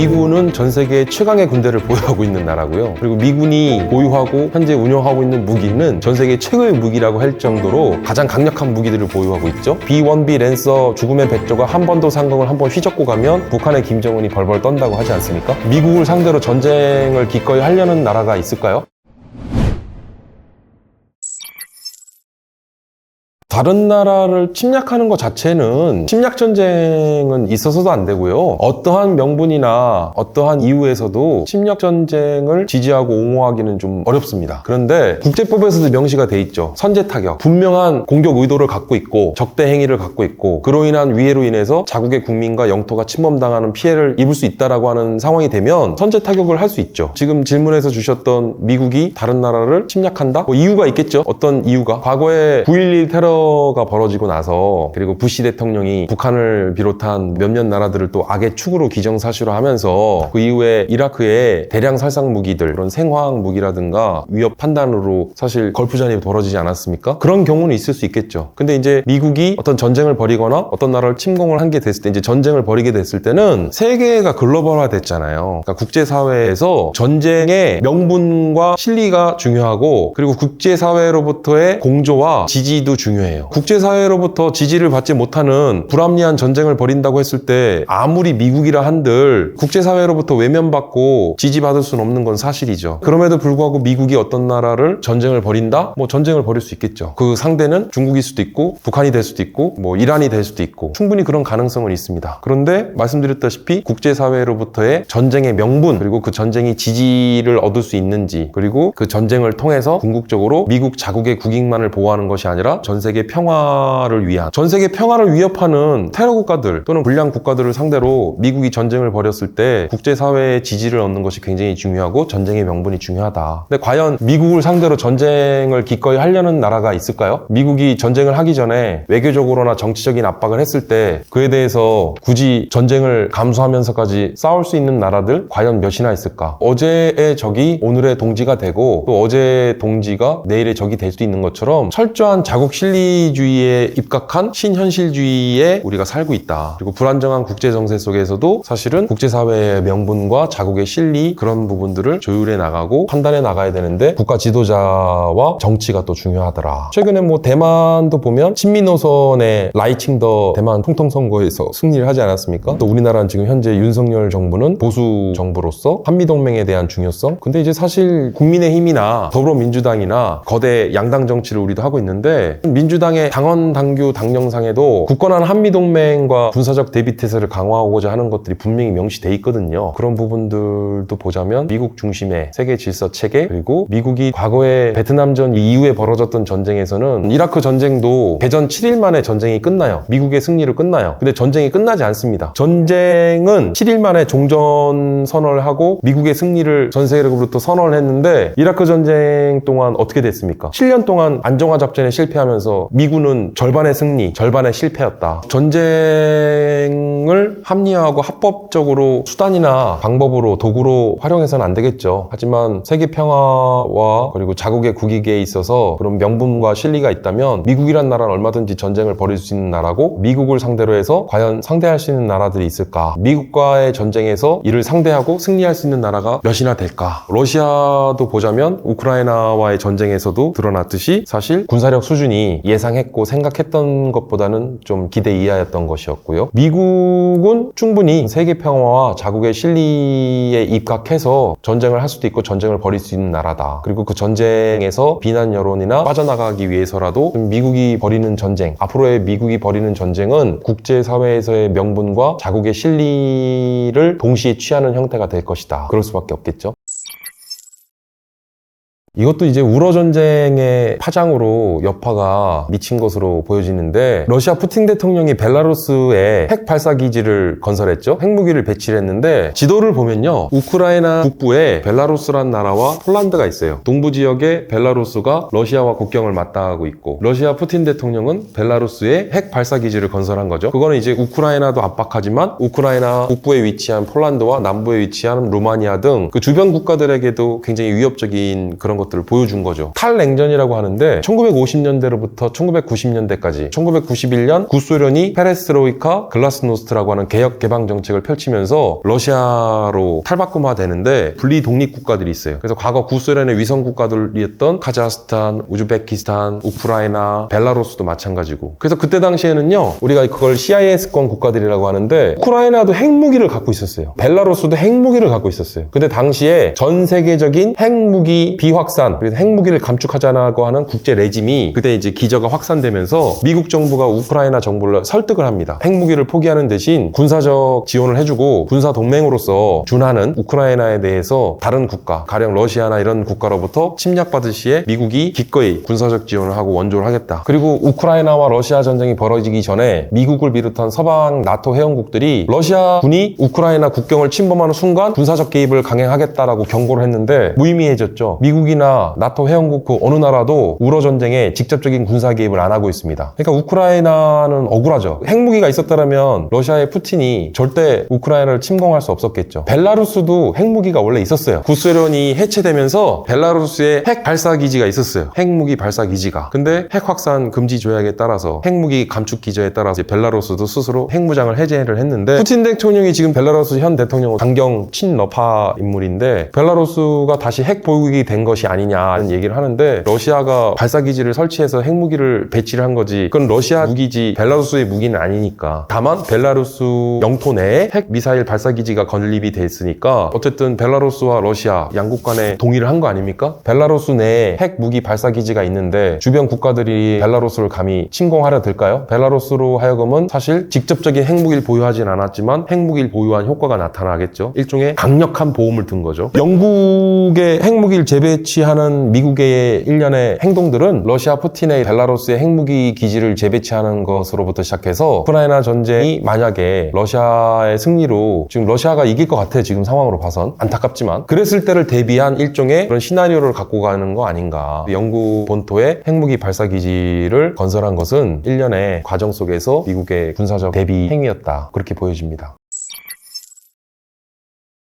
미군은 전 세계 최강의 군대를 보유하고 있는 나라고요. 그리고 미군이 보유하고 현재 운영하고 있는 무기는 전 세계 최고의 무기라고 할 정도로 가장 강력한 무기들을 보유하고 있죠. B-1B 랜서 죽음의 백조가 한 번도 상공을 한번 휘젓고 가면 북한의 김정은이 벌벌 떤다고 하지 않습니까? 미국을 상대로 전쟁을 기꺼이 하려는 나라가 있을까요? 다른 나라를 침략하는 것 자체는 침략전쟁은 있어서도 안 되고요. 어떠한 명분이나 어떠한 이유에서도 침략전쟁을 지지하고 옹호하기는 좀 어렵습니다. 그런데 국제법에서도 명시가 돼 있죠. 선제타격, 분명한 공격 의도를 갖고 있고 적대 행위를 갖고 있고 그로 인한 위해로 인해서 자국의 국민과 영토가 침범당하는 피해를 입을 수 있다라고 하는 상황이 되면 선제타격을 할 수 있죠. 지금 질문에서 주셨던 미국이 다른 나라를 침략한다? 뭐 이유가 있겠죠. 어떤 이유가? 과거에 9.11 테러 가 벌어지고 나서 그리고 부시 대통령이 북한을 비롯한 몇몇 나라들을 또 악의 축으로 기정사실화하면서 그 이후에 이라크에 대량 살상 무기들 그런 생화학 무기라든가 위협 판단으로 사실 걸프전이 벌어지지 않았습니까? 그런 경우는 있을 수 있겠죠. 근데 이제 미국이 어떤 전쟁을 벌이거나 어떤 나라를 침공을 한 게 됐을 때 이제 전쟁을 벌이게 됐을 때는 세계가 글로벌화 됐잖아요. 그러니까 국제사회에서 전쟁의 명분과 실리가 중요하고 그리고 국제사회로부터의 공조와 지지도 중요해요. 국제사회로부터 지지를 받지 못하는 불합리한 전쟁을 벌인다고 했을 때 아무리 미국이라 한들 국제사회로부터 외면받고 지지받을 수는 없는 건 사실이죠. 그럼에도 불구하고 미국이 어떤 나라를 전쟁을 벌인다? 뭐 전쟁을 벌일 수 있겠죠. 그 상대는 중국일 수도 있고 북한이 될 수도 있고 뭐 이란이 될 수도 있고 충분히 그런 가능성은 있습니다. 그런데 말씀드렸다시피 국제사회로부터의 전쟁의 명분 그리고 그 전쟁이 지지를 얻을 수 있는지 그리고 그 전쟁을 통해서 궁극적으로 미국 자국의 국익만을 보호하는 것이 아니라 전 세계 평화를 위한 전 세계 평화를 위협하는 테러 국가들 또는 불량 국가들을 상대로 미국이 전쟁을 벌였을 때 국제사회의 지지를 얻는 것이 굉장히 중요하고 전쟁의 명분이 중요하다. 근데 과연 미국을 상대로 전쟁을 기꺼이 하려는 나라가 있을까요? 미국이 전쟁을 하기 전에 외교적으로나 정치적인 압박을 했을 때 그에 대해서 굳이 전쟁을 감수하면서까지 싸울 수 있는 나라들 과연 몇이나 있을까? 어제의 적이 오늘의 동지가 되고 또 어제의 동지가 내일의 적이 될 수도 있는 것처럼 철저한 자국 실리주의에 입각한 신현실주의에 우리가 살고 있다. 그리고 불안정한 국제정세 속에서도 사실은 국제사회의 명분과 자국의 실리 그런 부분들을 조율해 나가고 판단해 나가야 되는데 국가 지도자와 정치가 또 중요하더라. 최근에 뭐 대만도 보면 친미 노선의 라이칭더 대만 통통선거에서 승리를 하지 않았습니까? 또 우리나라는 지금 현재 윤석열 정부는 보수 정부로서 한미동맹에 대한 중요성 근데 이제 사실 국민의힘이나 더불어민주당이나 거대 양당 정치를 우리도 하고 있는데 민주당의 당원, 당규, 당령상에도 굳건한 한미동맹과 군사적 대비태세를 강화하고자 하는 것들이 분명히 명시돼 있거든요. 그런 부분들도 보자면 미국 중심의 세계 질서 체계 그리고 미국이 과거에 베트남전 이후에 벌어졌던 전쟁에서는 이라크 전쟁도 개전 7일 만에 전쟁이 끝나요. 미국의 승리로 끝나요. 근데 전쟁이 끝나지 않습니다. 전쟁은 7일 만에 종전 선언을 하고 미국의 승리를 전 세계로부터 선언을 했는데 이라크 전쟁 동안 어떻게 됐습니까? 7년 동안 안정화 작전에 실패하면서 미군은 절반의 승리, 절반의 실패였다. 전쟁을 합리화하고 합법적으로 수단이나 방법으로 도구로 활용해서는 안 되겠죠. 하지만 세계 평화와 그리고 자국의 국익에 있어서 그런 명분과 실리가 있다면 미국이란 나라는 얼마든지 전쟁을 벌일 수 있는 나라고 미국을 상대로 해서 과연 상대할 수 있는 나라들이 있을까? 미국과의 전쟁에서 이를 상대하고 승리할 수 있는 나라가 몇이나 될까? 러시아도 보자면 우크라이나와의 전쟁에서도 드러났듯이 사실 군사력 수준이 예상했고 생각했던 것보다는 좀 기대 이하였던 것이었고요. 미국은 충분히 세계 평화와 자국의 실리에 입각해서 전쟁을 할 수도 있고 전쟁을 벌일 수 있는 나라다. 그리고 그 전쟁에서 비난 여론이나 빠져나가기 위해서라도 미국이 벌이는 전쟁, 앞으로의 미국이 벌이는 전쟁은 국제사회에서의 명분과 자국의 실리를 동시에 취하는 형태가 될 것이다. 그럴 수밖에 없겠죠. 이것도 이제 우러 전쟁의 파장으로 여파가 미친 것으로 보여지는데 러시아 푸틴 대통령이 벨라루스에 핵 발사 기지를 건설했죠. 핵무기를 배치를 했는데 지도를 보면요. 우크라이나 북부에 벨라루스란 나라와 폴란드가 있어요. 동부 지역에 벨라루스가 러시아와 국경을 맞닿아하고 있고 러시아 푸틴 대통령은 벨라루스에 핵 발사 기지를 건설한 거죠. 그거는 이제 우크라이나도 압박하지만 우크라이나 북부에 위치한 폴란드와 남부에 위치한 루마니아 등 그 주변 국가들에게도 굉장히 위협적인 그런 것 것들을 보여준 거죠. 탈냉전이라고 하는데 1950년대로부터 1990년대까지 1991년 구소련이 페레스트로이카, 글라스노스트라고 하는 개혁 개방 정책을 펼치면서 러시아로 탈바꿈화되는데 분리 독립 국가들이 있어요. 그래서 과거 구소련의 위성 국가들이었던 카자흐스탄, 우즈베키스탄, 우크라이나, 벨라루스도 마찬가지고. 그래서 그때 당시에는요, 우리가 그걸 CIS권 국가들이라고 하는데 우크라이나도 핵무기를 갖고 있었어요. 벨라루스도 핵무기를 갖고 있었어요. 근데 당시에 전 세계적인 핵무기 비확산, 그래서 핵무기를 감축하자고 하는 국제 레짐이 그때 이제 기저가 확산되면서 미국 정부가 우크라이나 정부를 설득을 합니다. 핵무기를 포기하는 대신 군사적 지원을 해주고 군사 동맹으로서 준하는 우크라이나에 대해서 다른 국가, 가령 러시아나 이런 국가로부터 침략받을 시에 미국이 기꺼이 군사적 지원을 하고 원조를 하겠다. 그리고 우크라이나와 러시아 전쟁이 벌어지기 전에 미국을 비롯한 서방 나토 회원국들이 러시아 군이 우크라이나 국경을 침범하는 순간 군사적 개입을 강행하겠다라고 경고를 했는데 무의미해졌죠. 미국이나 나토 회원국 그 어느 나라도 우러 전쟁에 직접적인 군사 개입을 안 하고 있습니다. 그러니까 우크라이나는 억울하죠. 핵무기가 있었다면 러시아의 푸틴이 절대 우크라이나를 침공할 수 없었겠죠. 벨라루스도 핵무기가 원래 있었어요. 구소련이 해체되면서 벨라루스에 핵 발사 기지가 있었어요. 핵무기 발사 기지가. 근데 핵 확산 금지 조약에 따라서 핵무기 감축 기저에 따라서 벨라루스도 스스로 핵무장을 해제를 했는데 푸틴 대통령이 지금 벨라루스 현 대통령은 강경 친러파 인물인데 벨라루스가 다시 핵 보유국이 된 것이 아니냐는 얘기를 하는데 러시아가 발사 기지를 설치해서 핵무기를 배치를 한 거지 그건 러시아 무기지 벨라루스의 무기는 아니니까. 다만 벨라루스 영토 내에 핵 미사일 발사 기지가 건립이 돼 있으니까 어쨌든 벨라루스와 러시아 양국 간에 동의를 한 거 아닙니까? 벨라루스 내에 핵 무기 발사 기지가 있는데 주변 국가들이 벨라루스를 감히 침공하려 들까요? 벨라루스로 하여금은 사실 직접적인 핵무기를 보유하진 않았지만 핵무기를 보유한 효과가 나타나겠죠. 일종의 강력한 보험을 든 거죠. 영국의 핵무기를 재배치하는 미국의 일련의 행동들은 러시아 푸틴의 벨라루스의 핵무기 기지를 재배치하는 것으로부터 시작해서 우크라이나 전쟁이 만약에 러시아의 승리로 지금 러시아가 이길 것 같아 지금 상황으로 봐선 안타깝지만 그랬을 때를 대비한 일종의 그런 시나리오를 갖고 가는 거 아닌가. 영국 본토에 핵무기 발사 기지를 건설한 것은 일련의 과정 속에서 미국의 군사적 대비 행위였다. 그렇게 보여집니다.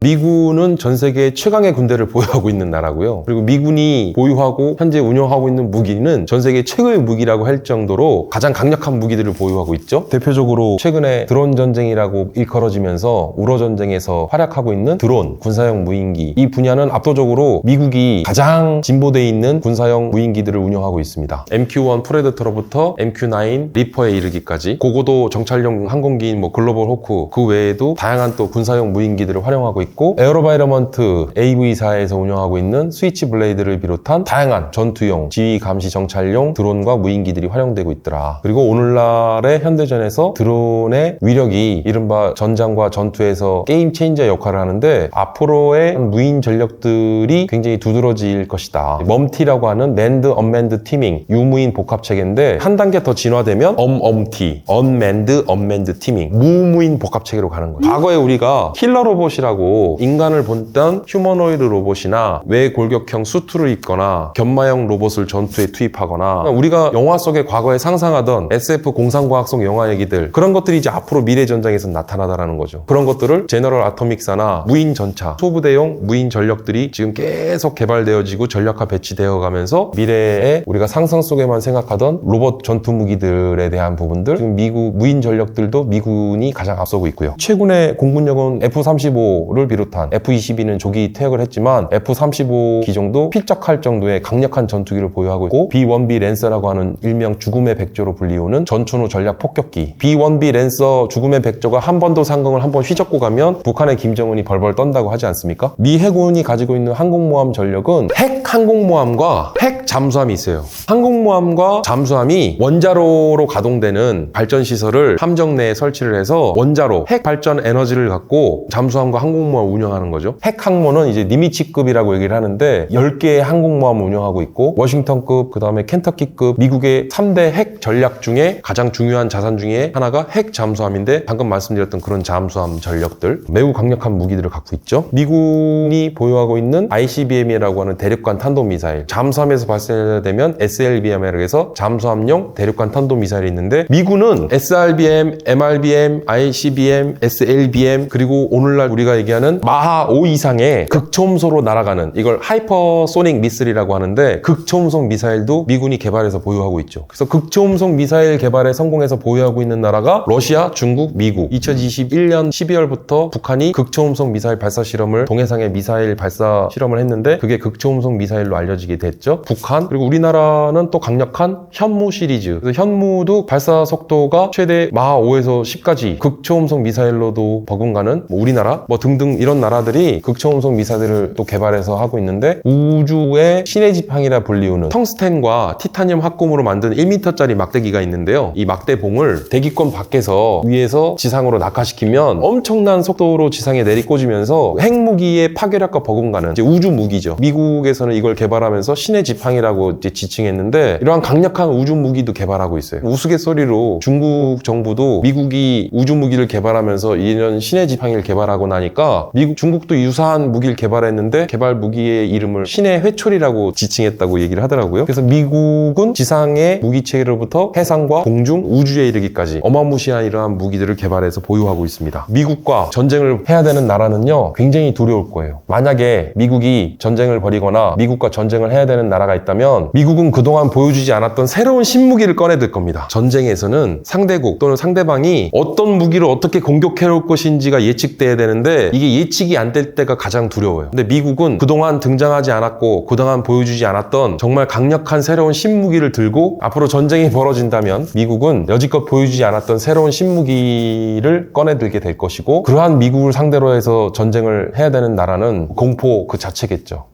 미군은 전 세계 최강의 군대를 보유하고 있는 나라고요. 그리고 미군이 보유하고 현재 운영하고 있는 무기는 전 세계 최고의 무기라고 할 정도로 가장 강력한 무기들을 보유하고 있죠. 대표적으로 최근에 드론 전쟁이라고 일컬어지면서 우러 전쟁에서 활약하고 있는 드론, 군사용 무인기 이 분야는 압도적으로 미국이 가장 진보되어 있는 군사용 무인기들을 운영하고 있습니다. MQ-1 프레데터로부터 MQ-9 리퍼에 이르기까지 고고도 정찰용 항공기인 글로벌 호크 그 외에도 다양한 또 군사용 무인기들을 활용하고 있고 에어로바이러먼트 AV사에서 운영하고 있는 스위치 블레이드를 비롯한 다양한 전투용, 지휘 감시 정찰용 드론과 무인기들이 활용되고 있더라. 그리고 오늘날의 현대전에서 드론의 위력이 이른바 전장과 전투에서 게임 체인저 역할을 하는데 앞으로의 무인 전력들이 굉장히 두드러질 것이다. 멈티라고 하는 맨드, 언맨드 티밍, 유무인 복합 체계인데 한 단계 더 진화되면 엄엄티, 언맨드, 언맨드 티밍, 무무인 복합 체계로 가는 거예요. 과거에 우리가 킬러 로봇이라고 인간을 본던 휴머노이드 로봇이나 외골격형 수트를 입거나 견마형 로봇을 전투에 투입하거나 우리가 영화 속에 과거에 상상하던 SF 공상과학성 영화 얘기들 그런 것들이 이제 앞으로 미래 전장에서 나타나다라는 거죠. 그런 것들을 제너럴 아토믹사나 무인 전차, 소부대용 무인 전력들이 지금 계속 개발되어지고 전력화 배치되어 가면서 미래에 우리가 상상 속에만 생각하던 로봇 전투 무기들에 대한 부분들 지금 미국 무인 전력들도 미군이 가장 앞서고 있고요. 최근에 공군력은 F-35를 비롯한 F-22는 조기 퇴역을 했지만 F-35 기종도 필적할 정도의 강력한 전투기를 보유하고 있고 B-1B 랜서라고 하는 일명 죽음의 백조로 불리우는 전천후 전략 폭격기 B-1B 랜서 죽음의 백조가 한 번도 상공을 한번 휘젓고 가면 북한의 김정은이 벌벌 떤다고 하지 않습니까? 미 해군이 가지고 있는 항공모함 전력은 핵 항공모함과 핵 잠수함이 있어요. 항공모함과 잠수함이 원자로로 가동되는 발전시설을 함정 내에 설치를 해서 원자로 핵 발전 에너지를 갖고 잠수함과 항공모함을 운영하는 거죠. 핵 항모는 이제 니미츠급이라고 얘기를 하는데 10개의 항공모함을 운영하고 있고 워싱턴급, 그 다음에 켄터키급 미국의 3대 핵 전략 중에 가장 중요한 자산 중에 하나가 핵 잠수함인데 방금 말씀드렸던 그런 잠수함 전력들 매우 강력한 무기들을 갖고 있죠. 미군이 보유하고 있는 ICBM이라고 하는 대륙간 탄도미사일 잠수함에서 발사되면 SLBM이라고 해서 잠수함용 대륙간 탄도미사일이 있는데 미군은 SRBM, MRBM, ICBM, SLBM 그리고 오늘날 우리가 얘기하는 미국에는 마하 5 이상의 극초음속으로 날아가는 이걸 하이퍼소닉 미슬이라고 하는데 극초음속 미사일도 미군이 개발해서 보유하고 있죠. 그래서 극초음속 미사일 개발에 성공해서 보유하고 있는 나라가 러시아, 중국, 미국. 2021년 12월부터 북한이 극초음속 미사일 발사 실험을 동해상에 미사일 발사 실험을 했는데 그게 극초음속 미사일로 알려지게 됐죠. 북한 그리고 우리나라는 또 강력한 현무 시리즈. 그래서 현무도 발사 속도가 최대 마하 5에서 10까지 극초음속 미사일로도 버금가는 우리나라 등등 이런 나라들이 극초음속 미사일을 또 개발해서 하고 있는데 우주의 신의 지팡이라 불리우는 텅스텐과 티타늄 합금으로 만든 1m짜리 막대기가 있는데요. 이 막대봉을 대기권 밖에서 위에서 지상으로 낙하시키면 엄청난 속도로 지상에 내리꽂으면서 핵무기의 파괴력과 버금가는 이제 우주 무기죠. 미국에서는 이걸 개발하면서 신의 지팡이라고 이제 지칭했는데 이러한 강력한 우주 무기도 개발하고 있어요. 우스갯소리로 중국 정부도 미국이 우주 무기를 개발하면서 이런 신의 지팡이를 개발하고 나니까 중국도 유사한 무기를 개발했는데 개발 무기의 이름을 신의 회초리라고 지칭했다고 얘기를 하더라고요. 그래서 미국은 지상의 무기체계로부터 해상과 공중, 우주에 이르기까지 어마무시한 이러한 무기들을 개발해서 보유하고 있습니다. 미국과 전쟁을 해야 되는 나라는요 굉장히 두려울 거예요. 만약에 미국이 전쟁을 벌이거나 미국과 전쟁을 해야 되는 나라가 있다면 미국은 그동안 보여주지 않았던 새로운 신무기를 꺼내들 겁니다. 전쟁에서는 상대국 또는 상대방이 어떤 무기를 어떻게 공격해올 것인지가 예측돼야 되는데 이게 예측이 안 될 때가 가장 두려워요. 근데 미국은 그동안 등장하지 않았고 그동안 보여주지 않았던 정말 강력한 새로운 신무기를 들고 앞으로 전쟁이 벌어진다면 미국은 여지껏 보여주지 않았던 새로운 신무기를 꺼내들게 될 것이고 그러한 미국을 상대로 해서 전쟁을 해야 되는 나라는 공포 그 자체겠죠.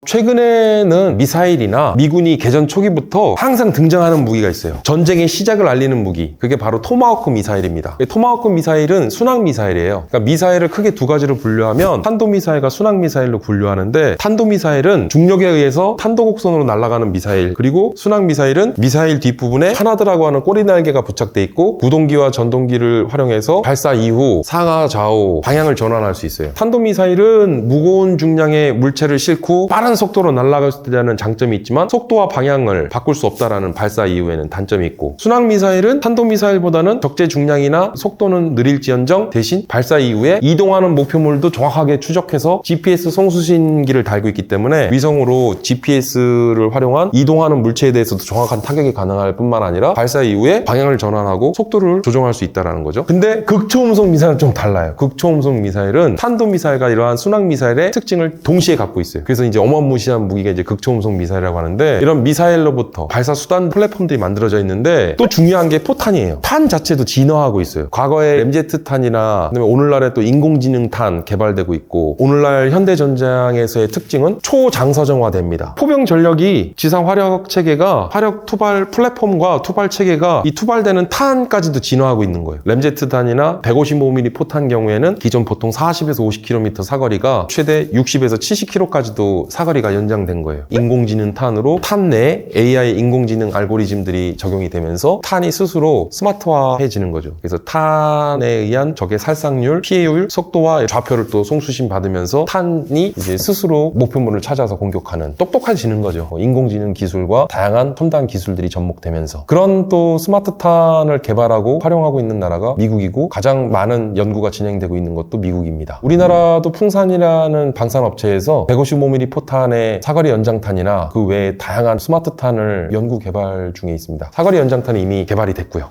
최근에는 미사일이나 미군이 개전 초기부터 항상 등장하는 무기가 있어요. 전쟁의 시작을 알리는 무기. 그게 바로 토마호크 미사일입니다. 토마호크 미사일은 순항 미사일이에요. 그러니까 미사일을 크게 두 가지로 분류하면 탄도미사일과 순항 미사일로 분류하는데 탄도미사일은 중력에 의해서 탄도곡선으로 날아가는 미사일 그리고 순항 미사일은 미사일 뒷부분에 하나드라고 하는 꼬리날개가 부착돼 있고 구동기와 전동기를 활용해서 발사 이후 상하 좌우 방향을 전환할 수 있어요. 탄도미사일은 무거운 중량의 물체를 싣고 빠른 속도로 날아갈 수 있다는 장점이 있지만 속도와 방향을 바꿀 수 없다라는 발사 이후에는 단점이 있고 순항 미사일은 탄도미사일보다는 적재 중량이나 속도는 느릴지언정 대신 발사 이후에 이동하는 목표물도 정확하게 추적해서 GPS 송수신기를 달고 있기 때문에 위성으로 GPS를 활용한 이동하는 물체에 대해서도 정확한 타격이 가능할 뿐만 아니라 발사 이후에 방향을 전환하고 속도를 조정할 수 있다는 거죠. 근데 극초음속 미사일은 좀 달라요. 극초음속 미사일은 탄도미사일과 이러한 순항 미사일의 특징을 동시에 갖고 있어요. 그래서 이제 어마무시한 무기가 이제 극초음속 미사일이라고 하는데 이런 미사일로부터 발사 수단 플랫폼들이 만들어져 있는데 또 중요한 게 포탄이에요. 탄 자체도 진화하고 있어요. 과거에 램제트탄이나 그다음에 오늘날에 또 인공지능탄 개발되고 있고 오늘날 현대전장에서의 특징은 초장서정화됩니다. 포병 전력이 지상 화력 체계가 화력 투발 플랫폼과 투발 체계가 이 투발되는 탄까지도 진화하고 있는 거예요. 램제트탄이나 155mm 포탄 경우에는 기존 보통 40에서 50km 사거리가 최대 60에서 70km까지도 사거리가 연장된 거예요. 인공지능 탄으로 탄 내에 AI 인공지능 알고리즘들이 적용이 되면서 탄이 스스로 스마트화해지는 거죠. 그래서 탄에 의한 적의 살상률, 피해율, 속도와 좌표를 또 송수신 받으면서 탄이 이제 스스로 목표물을 찾아서 공격하는 똑똑해지는 거죠. 인공지능 기술과 다양한 첨단 기술들이 접목되면서 그런 또 스마트 탄을 개발하고 활용하고 있는 나라가 미국이고 가장 많은 연구가 진행되고 있는 것도 미국입니다. 우리나라도 풍산이라는 방산업체에서 155mm 포탄의 사거리 연장탄이나 그 외에 다양한 스마트탄을 연구 개발 중에 있습니다. 사거리 연장탄은 이미 개발이 됐고요.